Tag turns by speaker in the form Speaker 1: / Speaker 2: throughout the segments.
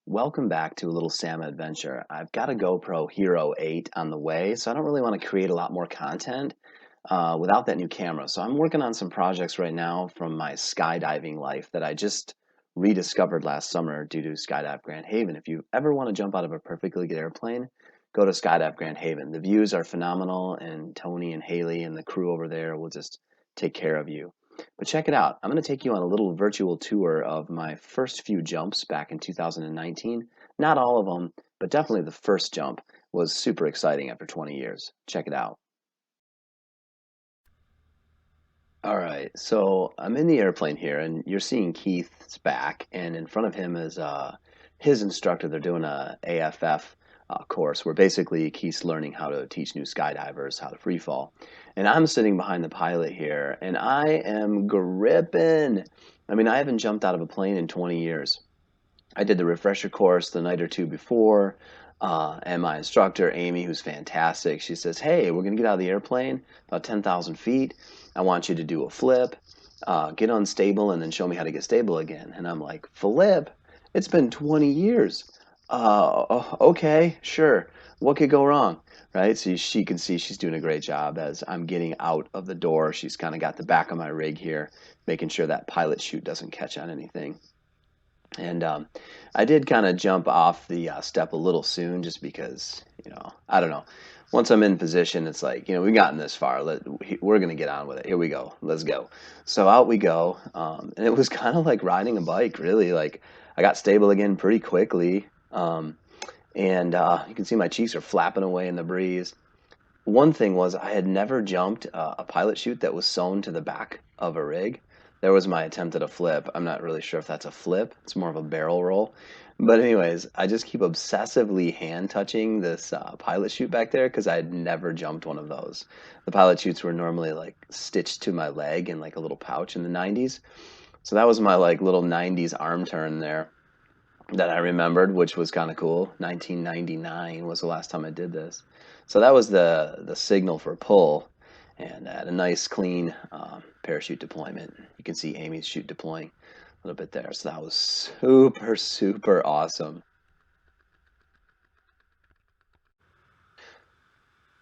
Speaker 1: Welcome back to a little Sam adventure. I've got a GoPro Hero 8 on the way, so I don't really want to create a lot more content without that new camera. So I'm working on some projects right now from my skydiving life that I just rediscovered last summer due to Skydive Grand Haven. If you ever want to jump out of a perfectly good airplane, go to Skydive Grand Haven. The views are phenomenal, and Tony and Haley and the crew over there will just take care of you. But check it out. I'm going to take you on a little virtual tour of my first few jumps back in 2019. Not all of them, but definitely the first jump was super exciting after 20 years. Check it out. All right, so I'm in the airplane here, and you're seeing Keith's back, and in front of him is his instructor. They're doing a AFF course where basically Keith's learning how to teach new skydivers how to free fall. And I'm sitting behind the pilot here, and I am gripping. I mean, I haven't jumped out of a plane in 20 years. I did the refresher course the night or two before, and my instructor, Amy, who's fantastic, she says, "Hey, we're going to get out of the airplane about 10,000 feet. I want you to do a flip, get unstable, and then show me how to get stable again." And I'm like, "Flip? It's been 20 years. Okay, sure. What could go wrong?" Right? So she can see she's doing a great job as I'm getting out of the door. She's kind of got the back of my rig here, making sure that pilot chute doesn't catch on anything. And I did kind of jump off the step a little soon just because, I don't know. Once I'm in position, it's like, we've gotten this far. We're going to get on with it. Here we go. Let's go. So out we go. And it was kind of like riding a bike, really. Like I got stable again pretty quickly. And you can see my cheeks are flapping away in the breeze. One thing was I had never jumped a pilot chute that was sewn to the back of a rig. There was my attempt at a flip. I'm not really sure if that's a flip. It's more of a barrel roll. But anyways, I just keep obsessively hand touching this pilot chute back there because I had never jumped one of those. The pilot chutes were normally like stitched to my leg in like a little pouch in the 90s. So that was my like little 90s arm turn there that I remembered, which was kind of cool. 1999 was the last time I did this. So that was the signal for pull, and I had a nice clean parachute deployment. You can see Amy's chute deploying a little bit there. So that was super, super awesome.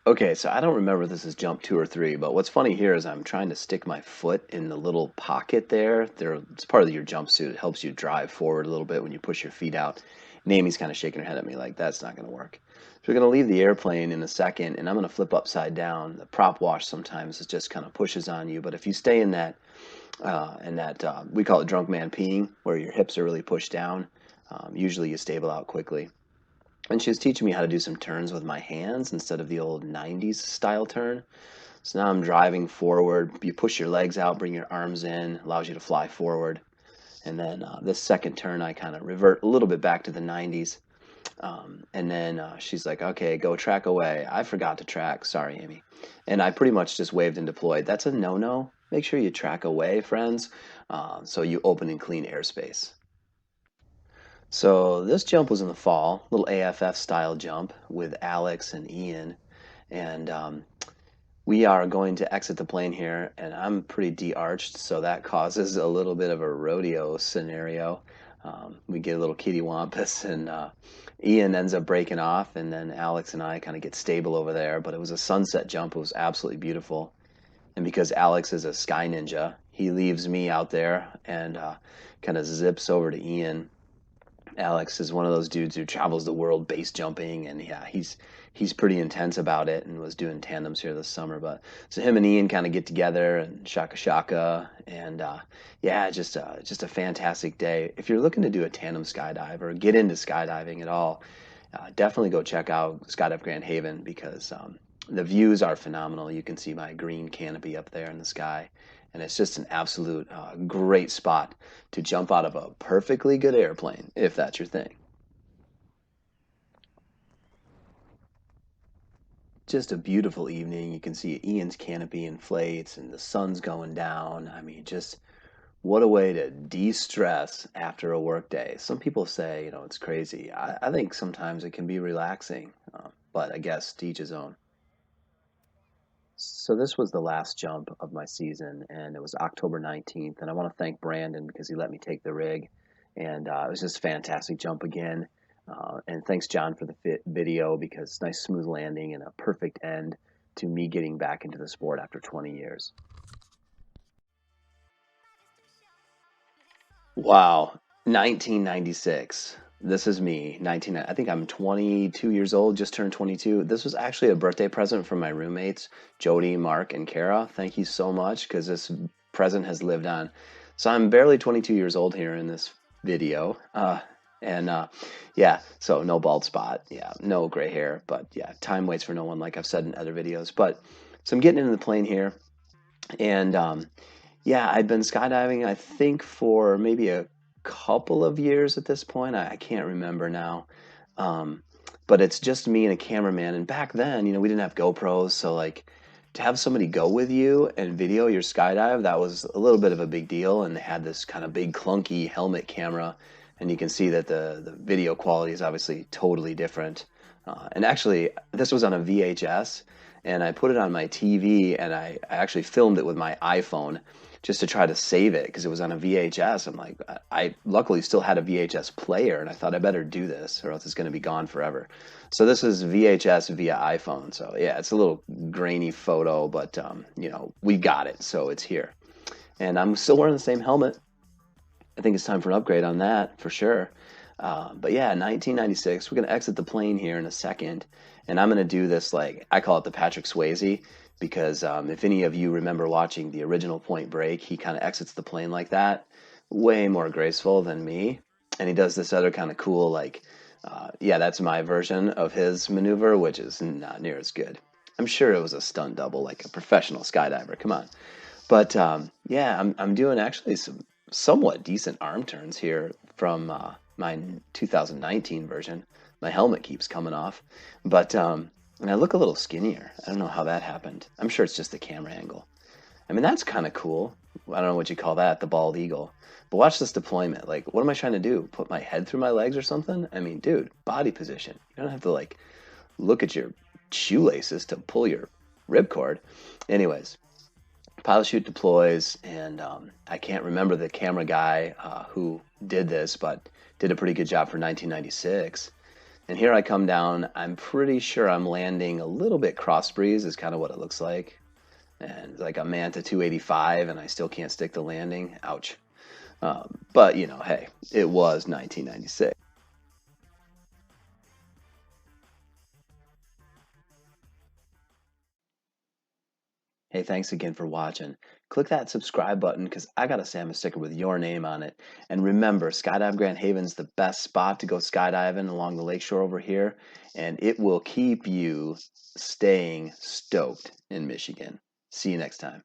Speaker 1: Okay, so I don't remember if this is jump two or three, but what's funny here is I'm trying to stick my foot in the little pocket there. It's part of your jumpsuit. It helps you drive forward a little bit when you push your feet out. And Amy's kind of shaking her head at me like, that's not going to work. So we're going to leave the airplane in a second, and I'm going to flip upside down. The prop wash sometimes it just kind of pushes on you, but if you stay in that we call it drunk man peeing, where your hips are really pushed down, usually you stable out quickly. And she was teaching me how to do some turns with my hands instead of the old 90s style turn. So now I'm driving forward. You push your legs out, bring your arms in, allows you to fly forward. And then this second turn, I kind of revert a little bit back to the 90s. And then she's like, "Okay, go track away." I forgot to track. Sorry, Amy. And I pretty much just waved and deployed. That's a no-no. Make sure you track away, friends, so you open and clean airspace. So this jump was in the fall, little AFF style jump with Alex and Ian, and we are going to exit the plane here, and I'm pretty de-arched, so that causes a little bit of a rodeo scenario. We get a little kitty wampus, and Ian ends up breaking off, and then Alex and I kind of get stable over there. But it was a sunset jump; it was absolutely beautiful. And because Alex is a sky ninja, he leaves me out there and kind of zips over to Ian. Alex is one of those dudes who travels the world base jumping, and yeah, he's pretty intense about it, and was doing tandems here this summer. But so him and Ian kind of get together and shaka shaka, and yeah, just a fantastic day. If you're looking to do a tandem skydive or get into skydiving at all, definitely go check out Skydive Grand Haven because the views are phenomenal. You can see my green canopy up there in the sky, and it's just an absolute great spot to jump out of a perfectly good airplane if that's your thing. Just a beautiful evening. You can see Ian's canopy inflates and the sun's going down. I mean, just what a way to de-stress after a work day. Some people say, it's crazy. I think sometimes it can be relaxing, but I guess to each his own. So this was the last jump of my season, and it was October 19th. And I want to thank Brandon because he let me take the rig. and it was just a fantastic jump again. And thanks, John, for the video because nice smooth landing and a perfect end to me getting back into the sport after 20 years. Wow, 1996. This is me, 19. I think I'm 22 years old, just turned 22. This was actually a birthday present from my roommates, Jody, Mark, and Kara. Thank you so much because this present has lived on. So I'm barely 22 years old here in this video. And yeah, so no bald spot. Yeah, no gray hair. But yeah, time waits for no one, like I've said in other videos. But so I'm getting into the plane here. And yeah, I'd been skydiving, I think, for maybe a couple of years at this point. I can't remember now. Um, but it's just me and a cameraman. And back then, we didn't have GoPros. So, like, to have somebody go with you and video your skydive, that was a little bit of a big deal. And they had this kind of big, clunky helmet camera. And you can see that the video quality is obviously totally different. And actually, this was on a VHS and I put it on my TV and I actually filmed it with my iPhone just to try to save it because it was on a VHS. I'm like, I luckily still had a VHS player and I thought I better do this or else it's going to be gone forever. So this is VHS via iPhone. So yeah, it's a little grainy photo, but we got it. So it's here. And I'm still wearing the same helmet. I think it's time for an upgrade on that for sure. But yeah, 1996. We're gonna exit the plane here in a second, and I'm gonna do this like I call it the Patrick Swayze because if any of you remember watching the original Point Break, he kind of exits the plane like that, way more graceful than me, and he does this other kind of cool like, yeah, that's my version of his maneuver, which is not near as good. I'm sure it was a stunt double, like a professional skydiver. Come on. But yeah, I'm doing actually some somewhat decent arm turns here from my 2019 version. My helmet keeps coming off, but and I look a little skinnier. I don't know how that happened. I'm sure it's just the camera angle. I mean, that's kind of cool. I don't know what you call that, the bald eagle. But watch this deployment. Like, what am I trying to do? Put my head through my legs or something? I mean, dude, body position. You don't have to like look at your shoelaces to pull your ripcord. Anyways, pilot chute deploys, and I can't remember the camera guy who did this, but did a pretty good job for 1996. And here I come down. I'm pretty sure I'm landing a little bit cross breeze is kind of what it looks like. And like a Manta 285, and I still can't stick the landing. Ouch. But, hey, it was 1996. Hey, thanks again for watching. Click that subscribe button because I got a Samus sticker with your name on it. And remember, Skydive Grand Haven's the best spot to go skydiving along the lakeshore over here, and it will keep you staying stoked in Michigan. See you next time.